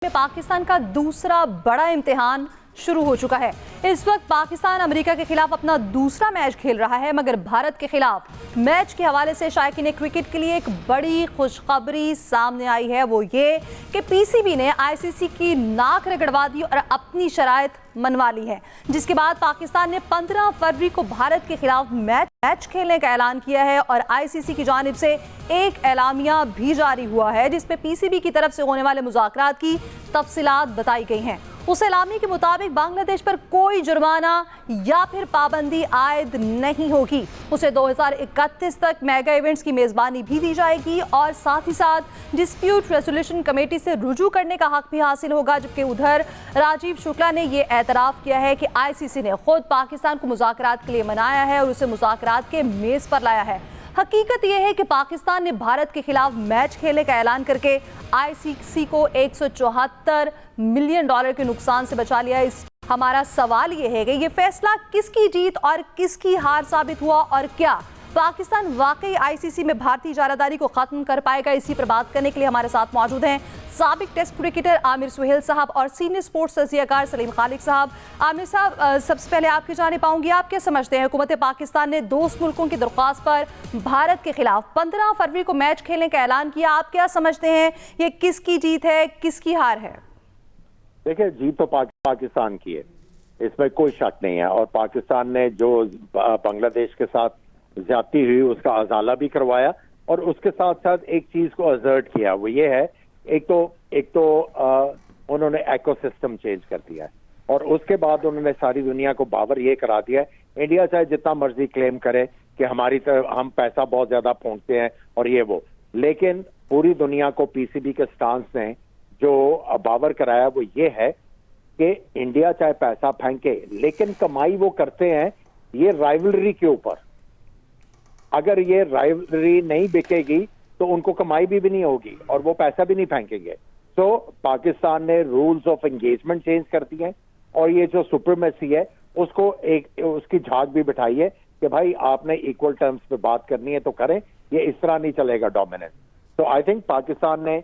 में पाकिस्तान का दूसरा बड़ा इम्तिहान शुरू हो चुका है। इस वक्त पाकिस्तान अमेरिका के खिलाफ अपना दूसरा मैच खेल रहा है, मगर भारत के खिलाफ मैच के हवाले से शायकीन क्रिकेट के लिए एक बड़ी खुशखबरी सामने आई है। वो ये कि पीसीबी ने आईसीसी की नाक रगड़वा दी और अपनी शराइत मनवा ली है, जिसके बाद पाकिस्तान ने 15 फरवरी को भारत के खिलाफ मैच खेलने का ऐलान किया है और आईसीसी की जानिब से एक एलामिया भी जारी हुआ है, जिसमें पीसीबी की तरफ से होने वाले मुज़ाकरात की तफसीलात बताई गई हैं। उस एलामी के मुताबिक बांग्लादेश पर कोई जुर्माना या फिर पाबंदी आयद नहीं होगी। उसे 2031 तक मेगा इवेंट्स की मेज़बानी भी दी जाएगी और साथ ही साथ डिस्प्यूट रेजोल्यूशन कमेटी से रुजू करने का हक भी हासिल होगा। जबकि उधर राजीव शुक्ला ने यह एतराफ़ किया है कि आईसीसी ने खुद पाकिस्तान को मुज़ाकरात के लिए मनाया है और उसे मुज़ाकरात के मेज़ पर लाया है। हकीकत यह है कि पाकिस्तान ने भारत के खिलाफ मैच खेलने का ऐलान करके आईसीसी को $174 मिलियन के नुकसान से बचा लिया। हमारा सवाल यह है कि यह फैसला किसकी जीत और किसकी हार साबित हुआ और क्या पाकिस्तान वाकई आईसीसी में भारतीय इजारादारी को खत्म कर पाएगा। इसी पर बात करने के लिए हमारे साथ मौजूद हैं साबिक टेस्ट क्रिकेटर आमिर सुहेल साहब और सीनियर स्पोर्ट्स तज़कियाकार सलीम खालिक साहब। आमिर साहब, सबसे पहले आपकी जानिब पाऊंगी, आप क्या समझते हैं हुकूमत पाकिस्तान ने दोस्त मुल्कों की दरख्वास्त पर भारत के खिलाफ 15 फरवरी को मैच खेलने का ऐलान किया, आप क्या समझते हैं ये किसकी जीत है, किसकी हार है? देखिए, जीत तो पाकिस्तान की है, इसमें कोई शक नहीं है। और पाकिस्तान ने जो बांग्लादेश के साथ ज्यादती हुई उसका अजाला भी करवाया और उसके साथ साथ एक चीज को असर्ट किया, वो ये है एक तो उन्होंने इकोसिस्टम चेंज कर दिया है और उसके बाद उन्होंने सारी दुनिया को बावर ये करा दिया है, इंडिया चाहे जितना मर्जी क्लेम करे कि हमारी तरफ हम पैसा बहुत ज्यादा फेंकते हैं और ये वो, लेकिन पूरी दुनिया को पीसीबी के स्टांस ने जो बावर कराया वो ये है कि इंडिया चाहे पैसा फेंके लेकिन कमाई वो करते हैं ये राइवलरी के ऊपर। अगर ये राइवलरी नहीं बिकेगी तो उनको कमाई भी नहीं होगी और वो पैसा भी नहीं फेंकेंगे। तो पाकिस्तान ने रूल्स ऑफ एंगेजमेंट चेंज कर दिए हैं और ये जो सुप्रीमेसी है उसको उसकी झाग भी बिठाई है कि भाई आपने इक्वल टर्म्स पे बात करनी है तो करें, ये इस तरह नहीं चलेगा डोमिनेंस। तो आई थिंक पाकिस्तान ने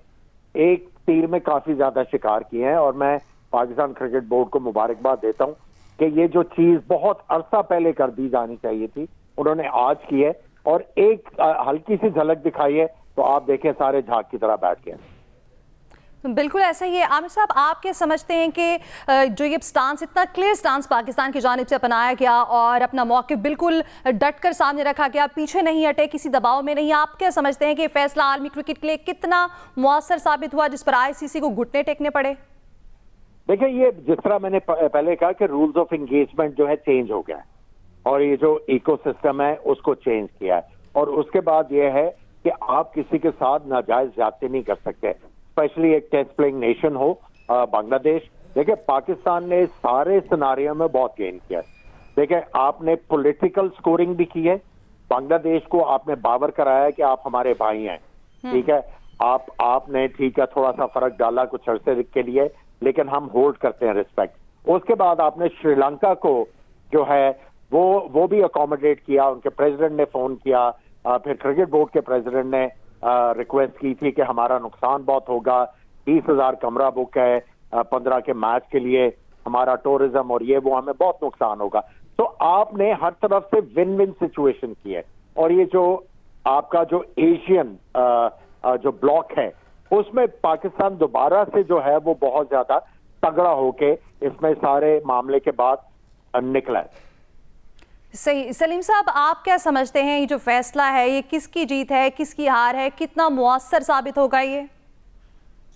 एक तीर में काफी ज्यादा शिकार किए हैं और मैं पाकिस्तान क्रिकेट बोर्ड को मुबारकबाद देता हूं कि ये जो चीज बहुत अरसा पहले कर दी जानी चाहिए थी उन्होंने आज की है और एक हल्की सी झलक दिखाई है तो आप देखें सारे झाग की तरह बैठ गए। बिल्कुल ऐसा ही है। आमिर साहब, आप क्या समझते हैं कि जो ये स्टांस, इतना क्लियर स्टांस पाकिस्तान की जानिब से अपनाया गया और अपना मौक़िफ़ बिल्कुल डट कर सामने रखा गया, पीछे नहीं हटे, किसी दबाव में नहीं, आप क्या समझते हैं कि फैसला आलमी क्रिकेट के लिए कितना मुअस्सर साबित हुआ जिस पर आईसीसी को घुटने टेकने पड़े? देखिए, ये जिस तरह मैंने पहले कहा कि रूल्स ऑफ एंगेजमेंट जो है चेंज हो गया है और ये जो इकोसिस्टम है उसको चेंज किया है और उसके बाद ये है कि आप किसी के साथ नाजायज ज्यादती नहीं कर सकते, स्पेशली एक टेस्ट प्लेइंग नेशन हो बांग्लादेश। देखिए, पाकिस्तान ने सारे सिनारियों में बहुत गेन किया है। देखिए, आपने पॉलिटिकल स्कोरिंग भी की है, बांग्लादेश को आपने बावर कराया कि आप हमारे भाई हैं, ठीक है, आपने ठीक है थोड़ा सा फर्क डाला कुछ अरसे के लिए लेकिन हम होल्ड करते हैं रिस्पेक्ट। उसके बाद आपने श्रीलंका को जो है वो भी अकोमोडेट किया, उनके प्रेसिडेंट ने फोन किया, फिर क्रिकेट बोर्ड के प्रेसिडेंट ने रिक्वेस्ट की थी कि हमारा नुकसान बहुत होगा, 20,000 कमरा बुक है 15 के मैच के लिए, हमारा टूरिज्म और ये वो, हमें बहुत नुकसान होगा। तो आपने हर तरफ से विन विन सिचुएशन की है और ये जो आपका जो एशियन जो ब्लॉक है उसमें पाकिस्तान दोबारा से जो है वो बहुत ज्यादा तगड़ा होके इसमें सारे मामले के बाद निकला है। सही। सलीम साहब, आप क्या समझते हैं ये जो फैसला है ये किसकी जीत है, किसकी हार है, कितना मुअस्सर साबित होगा ये?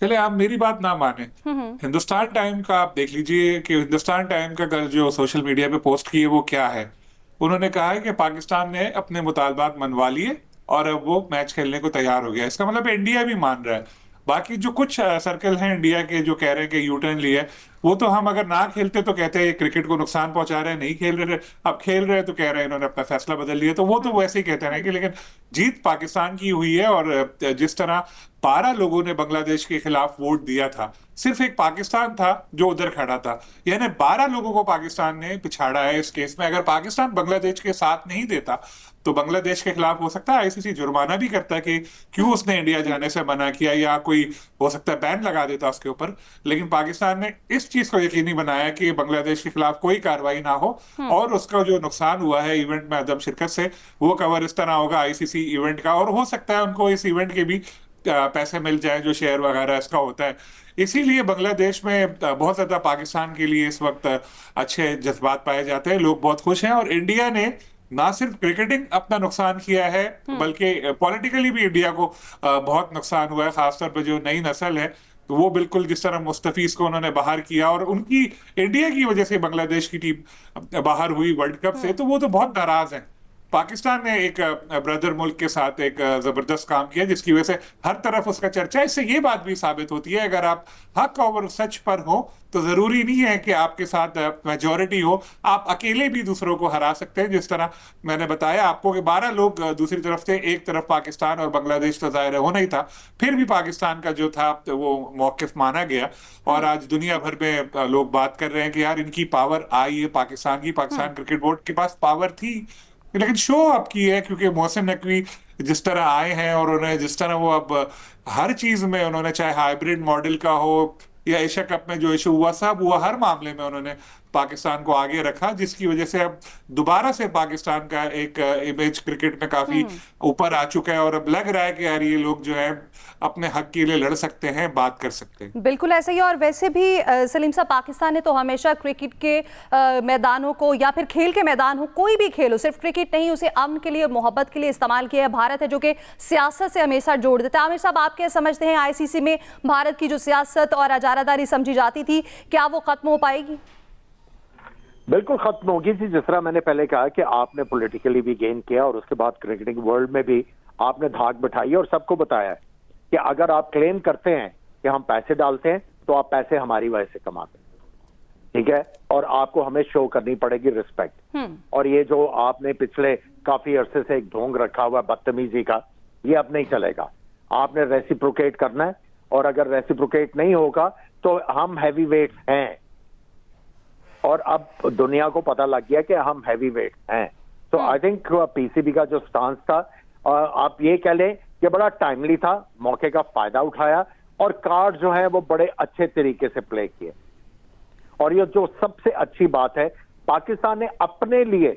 चले आप मेरी बात ना माने, हिंदुस्तान टाइम का आप देख लीजिए कि हिंदुस्तान टाइम का कल जो सोशल मीडिया पे पोस्ट किए वो क्या है। उन्होंने कहा है कि पाकिस्तान ने अपने मुतालबात मनवा लिए और अब वो मैच खेलने को तैयार हो गया। इसका मतलब इंडिया भी मान रहा है। बाकी जो कुछ सर्कल हैं इंडिया के जो कह रहे हैं कि यू टर्न लिया है, वो तो हम अगर ना खेलते तो कहते हैं क्रिकेट को नुकसान पहुंचा रहे हैं, नहीं खेल रहे, अब खेल रहे हैं तो कह रहे हैं इन्होंने अपना फैसला बदल लिया, तो वो तो वैसे ही कहते हैं कि लेकिन जीत पाकिस्तान की हुई है। और जिस तरह 12 लोगों ने बांग्लादेश के खिलाफ वोट दिया था, सिर्फ एक पाकिस्तान था जो उधर खड़ा था, यानी 12 लोगों को पाकिस्तान ने पिछाड़ा है इस केस में। अगर पाकिस्तान बांग्लादेश के साथ नहीं देता तो बांग्लादेश के खिलाफ हो सकता है आईसीसी जुर्माना भी करता है कि क्यों उसने इंडिया जाने से मना किया, या कोई हो सकता है बैन लगा देता उसके ऊपर। लेकिन पाकिस्तान ने इस चीज को यकीनी बनाया कि बांग्लादेश के खिलाफ कोई कार्रवाई ना हो, और उसका जो नुकसान हुआ है इवेंट में अदम शिरकत से, वो कवर इस तरह होगा आईसीसी इवेंट का, और हो सकता है उनको इस इवेंट के भी पैसे मिल जाए जो शेयर वगैरह इसका होता है। इसीलिए बांग्लादेश में बहुत ज्यादा पाकिस्तान के लिए इस वक्त अच्छे जज्बात पाए जाते हैं, लोग बहुत खुश हैं। और इंडिया ने ना सिर्फ क्रिकेटिंग अपना नुकसान किया है, बल्कि पॉलिटिकली भी इंडिया को बहुत नुकसान हुआ है, खासतौर पर जो नई नस्ल है। तो वो बिल्कुल जिस तरह मुस्तफीज को उन्होंने बाहर किया, और उनकी इंडिया की वजह से बांग्लादेश की टीम बाहर हुई वर्ल्ड कप से, तो वो तो बहुत नाराज हैं। पाकिस्तान ने एक ब्रदर मुल्क के साथ एक जबरदस्त काम किया जिसकी वजह से हर तरफ उसका चर्चा है। इससे ये बात भी साबित होती है अगर आप हक और सच पर हो तो जरूरी नहीं है कि आपके साथ मेजॉरिटी हो, आप अकेले भी दूसरों को हरा सकते हैं। जिस तरह मैंने बताया आपको कि 12 लोग दूसरी तरफ थे, एक तरफ पाकिस्तान और बांग्लादेश तो जाहिर है वो नहीं था, फिर भी पाकिस्तान का जो था तो वो मौकिफ माना गया। और आज दुनिया भर में लोग बात कर रहे हैं कि यार इनकी पावर आई है पाकिस्तान की, पाकिस्तान क्रिकेट बोर्ड के पास पावर थी लेकिन शो अप की है, क्योंकि मोहसिन नकवी जिस तरह आए हैं और उन्हें जिस तरह वो अब हर चीज में उन्होंने, चाहे हाइब्रिड मॉडल का हो या एशिया कप में जो इशू हुआ सब हुआ, हर मामले में उन्होंने पाकिस्तान को आगे रखा, जिसकी वजह से अब दोबारा से पाकिस्तान का एक इमेज क्रिकेट में काफी ऊपर आ चुका है। और अब लग रहा है कि यार ये लोग जो है अपने हक के लिए लड़ सकते हैं, बात कर सकते हैं। बिल्कुल ऐसा ही। और वैसे भी सलीम साहब, पाकिस्तान ने तो हमेशा क्रिकेट के मैदानों को या फिर खेल के मैदान हो, कोई भी खेल हो, सिर्फ क्रिकेट नहीं, उसे अमन के लिए, मोहब्बत के लिए इस्तेमाल किया है। भारत है जो कि सियासत से हमेशा जोड़ देता है। आमिर साहब, आप क्या समझते हैं आईसीसी में भारत की जो सियासत और इजारादारी समझी जाती थी, क्या वो खत्म हो पाएगी? बिल्कुल खत्म होगी जी। जिस तरह मैंने पहले कहा कि आपने पॉलिटिकली भी गेन किया और उसके बाद क्रिकेटिंग वर्ल्ड में भी आपने धाक बिठाई और सबको बताया है कि अगर आप क्लेम करते हैं कि हम पैसे डालते हैं तो आप पैसे हमारी वजह से कमाते हैं, ठीक है, और आपको हमें शो करनी पड़ेगी रिस्पेक्ट। और ये जो आपने पिछले काफी अरसे से एक ढोंग रखा हुआ बदतमीजी का, ये अब नहीं चलेगा। आपने रेसिप्रोकेट करना है, और अगर रेसिप्रोकेट नहीं होगा तो हम हैवी वेट हैं, और अब दुनिया को पता लग गया कि हम हैवी वेट हैं। तो आई थिंक पीसीबी का जो स्टांस था, आप ये कह लें कि बड़ा टाइमली था, मौके का फायदा उठाया और कार्ड जो है वो बड़े अच्छे तरीके से प्ले किए। और ये जो सबसे अच्छी बात है, पाकिस्तान ने अपने लिए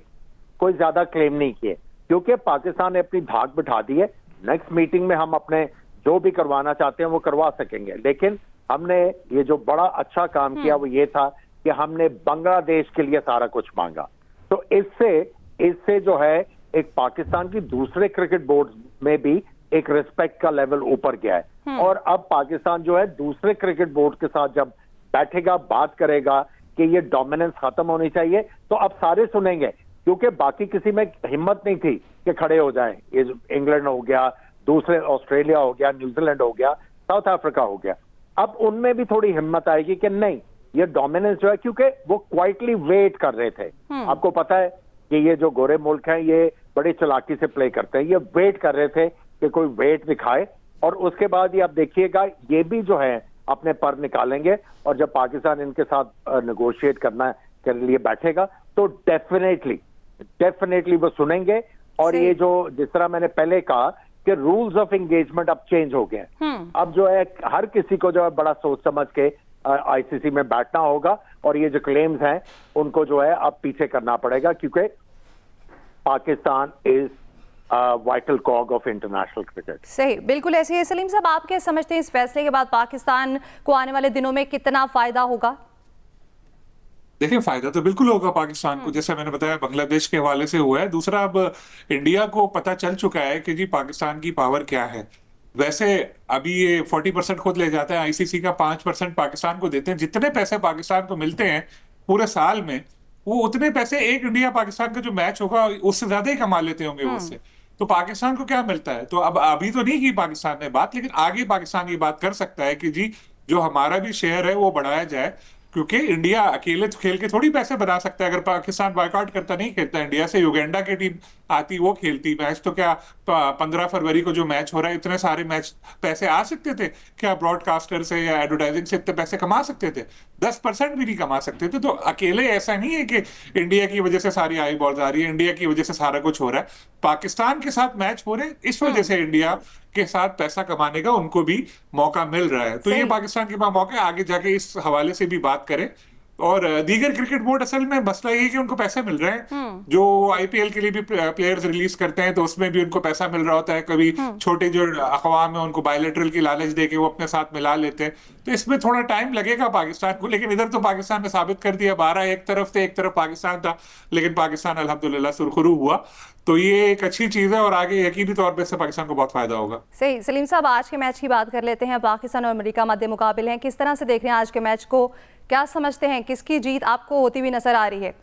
कोई ज्यादा क्लेम नहीं किए, क्योंकि पाकिस्तान ने अपनी धाक बिठा दी है। नेक्स्ट मीटिंग में हम अपने जो भी करवाना चाहते हैं वो करवा सकेंगे। लेकिन हमने ये जो बड़ा अच्छा काम किया वो ये था कि हमने बांग्लादेश के लिए सारा कुछ मांगा। तो इससे जो है एक पाकिस्तान की दूसरे क्रिकेट बोर्ड में भी एक रिस्पेक्ट का लेवल ऊपर गया है। और अब पाकिस्तान जो है दूसरे क्रिकेट बोर्ड के साथ जब बैठेगा, बात करेगा कि ये डोमिनेंस खत्म होनी चाहिए, तो अब सारे सुनेंगे, क्योंकि बाकी किसी में हिम्मत नहीं थी कि खड़े हो जाएं। ये इंग्लैंड हो गया, दूसरे ऑस्ट्रेलिया हो गया, न्यूजीलैंड हो गया, साउथ अफ्रीका हो गया, अब उनमें भी थोड़ी हिम्मत आएगी कि नहीं, ये डोमिनेंस जो है, क्योंकि वो क्वाइटली वेट कर रहे थे। आपको पता है कि ये जो गोरे मुल्क हैं ये बड़ी चालाकी से प्ले करते हैं, ये वेट कर रहे थे कि कोई वेट दिखाए, और उसके बाद ये आप देखिएगा ये भी जो है अपने पर निकालेंगे। और जब पाकिस्तान इनके साथ नेगोशिएट करना के लिए बैठेगा तो डेफिनेटली वो सुनेंगे। और ये जो जिस तरह मैंने पहले कहा कि रूल्स ऑफ एंगेजमेंट अब चेंज हो गए हैं। अब जो है हर किसी को जो है बड़ा सोच समझ के आईसीसी में बैठना होगा, और ये जो क्लेम्स हैं उनको जो है अब पीछे करना पड़ेगा, क्योंकि Pakistan is vital कॉग of international cricket. सही, बिल्कुल ऐसे ही। सलीम साहब, आप क्या समझते हैं इस फैसले के बाद पाकिस्तान को आने वाले दिनों में कितना फायदा होगा? देखिए, फायदा तो बिल्कुल होगा पाकिस्तान को, जैसे मैंने बताया बांग्लादेश के हवाले से हुआ है। दूसरा, अब इंडिया को पता चल चुका है कि जी पाकिस्तान की पावर क्या है। वैसे अभी ये 40% खुद ले जाता है, आईसीसी का 5% पाकिस्तान को देते हैं। जितने पैसे पाकिस्तान को मिलते हैं पूरे साल में, वो उतने पैसे एक इंडिया पाकिस्तान का जो मैच होगा उससे ज्यादा ही कमा लेते होंगे वो उससे। तो पाकिस्तान को क्या मिलता है? तो अब अभी तो नहीं की पाकिस्तान ने बात, लेकिन आगे पाकिस्तान ये बात कर सकता है कि जी जो हमारा भी शेयर है वो बढ़ाया जाए, क्योंकि इंडिया अकेले तो खेल के थोड़ी पैसे बना सकता है। अगर पाकिस्तान बायकॉट करता, नहीं खेलता इंडिया से, युगांडा की टीम आती वो खेलती मैच, तो क्या 15 फरवरी को जो मैच हो रहा है इतने सारे मैच पैसे आ सकते थे क्या? ब्रॉडकास्टर से या एडवर्टाइजिंग से इतने पैसे कमा सकते थे? 10% भी नहीं कमा सकते थे। तो अकेले ऐसा नहीं है कि इंडिया की वजह से सारी आई बॉल्स आ रही है, इंडिया की वजह से सारा कुछ हो रहा है। पाकिस्तान के साथ मैच हो रहे हैं, इस वजह से इंडिया के साथ पैसा कमाने का उनको भी मौका मिल रहा है। तो ये पाकिस्तान के पास मौका है, आगे जाके इस हवाले से भी बात करें। और दीगर क्रिकेट बोर्ड असल में मसला ये है कि उनको पैसे मिल रहे हैं। जो आईपीएल के लिए भी प्लेयर्स रिलीज करते हैं तो उसमें भी उनको पैसा मिल रहा होता है। कभी छोटे जो अखवाम है उनको बायलैटरल की लालच देके वो अपने साथ मिला लेते हैं। तो इसमें थोड़ा टाइम लगेगा पाकिस्तान को, लेकिन इधर तो पाकिस्तान ने साबित कर दिया। 12 एक तरफ थे, एक तरफ पाकिस्तान था, लेकिन पाकिस्तान अल्हम्दुलिल्लाह सुरखरू हुआ। तो ये एक अच्छी चीज है और आगे यकीनी तौर पे इससे पाकिस्तान को बहुत फायदा होगा। सही। सलीम साहब, आज के मैच की बात कर लेते हैं। पाकिस्तान और अमेरिका मध्य मुकाबले हैं, किस तरह से देख रहे हैं आज के मैच को? क्या समझते हैं किसकी जीत आपको होती हुई नजर आ रही है?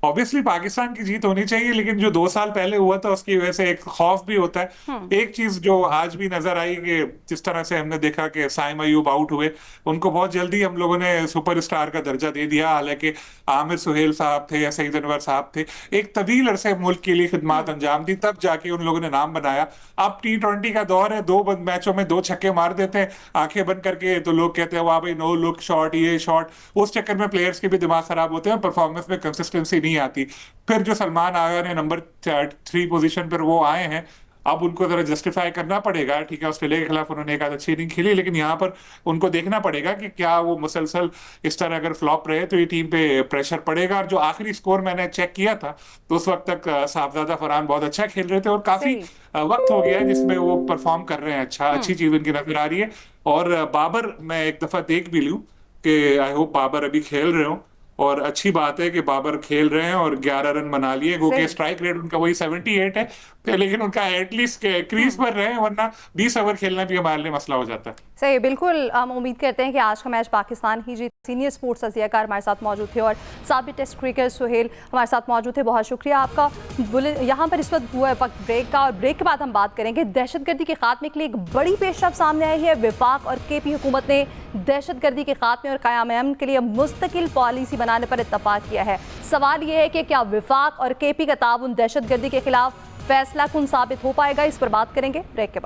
ऑब्वियसली पाकिस्तान की जीत होनी चाहिए, लेकिन जो 2 साल पहले हुआ था उसकी वजह से एक खौफ भी होता है। एक चीज जो आज भी नजर आई कि जिस तरह से हमने देखा कि साइम अयूब आउट हुए, उनको बहुत जल्दी हम लोगों ने सुपरस्टार का दर्जा दे दिया। हालांकि आमिर सुहेल साहब थे या सईद अनवर साहब थे, एक तवील अरसे मुल्क के लिए खिदमत अंजाम दी, तब जाके उन लोगों ने नाम बनाया। अब T20 का दौर है, 2 मैचों में 2 छक्के मार देते हैं आंखें बंद करके, तो लोग कहते हैं वाह भाई नो लुक शॉट, ये शॉट। उस चक्कर में प्लेयर्स के भी दिमाग खराब होते हैं, परफॉर्मेंस में कंसिस्टेंसी नहीं आती। फिर जो सलमान आगा ने नंबर 3 पोजीशन पर वो आए हैं, अब उनको जरा जस्टिफाई करना पड़ेगा। ठीक है, ऑस्ट्रेलिया के खिलाफ उन्होंने एक आध अच्छी इनिंग खेली, लेकिन यहाँ पर उनको देखना पड़ेगा कि क्या वो मुसलसल इस तरह अगर फ्लॉप रहे तो ये टीम पे प्रेशर पड़ेगा। और जो आखिरी स्कोर मैंने चेक किया था तो उस वक्त तक साहबजादा फरहान बहुत अच्छा खेल रहे थे और काफी वक्त हो गया है जिसमें वो परफॉर्म कर रहे हैं। अच्छी चीज उनकी नजर आ रही है। और बाबर मैं एक दफा देख भी लूं कि आई होप बाबर अभी खेल रहे हो, और अच्छी बात है कि बाबर खेल रहे हैं और 11 रन बना लिए, क्योंकि स्ट्राइक रेट उनका वही 78 है, लेकिन उनका एटलीस्ट क्रीज पर रहे, वरना 20 ओवर खेलना भी हमारे लिए मसला हो जाता है। सही, बिल्कुल। हम उम्मीद करते हैं कि आज का मैच पाकिस्तान ही जीत। सीनियर स्पोर्ट्स अज़ियाकार हमारे साथ मौजूद थे और साबिक टेस्ट क्रिकेटर सुहेल हमारे साथ मौजूद थे। बहुत शुक्रिया आपका। यहाँ पर इस वक्त हुआ है वक्त ब्रेक का, और ब्रेक के बाद हम बात करेंगे दहशतगर्दी के खात्मे के लिए एक बड़ी पेशरफ सामने आई है। वफाक और केपी हुकूमत ने दहशतगर्दी के खात्मे और क़याम के लिए मुस्तकिल पॉलिसी बनाने पर इत्तफाक किया है। सवाल यह है कि क्या वफाक और केपी का ताउन दहशतगर्दी के खिलाफ फैसला कुन साबित हो पाएगा? इस पर बात करेंगे ब्रेक के बाद।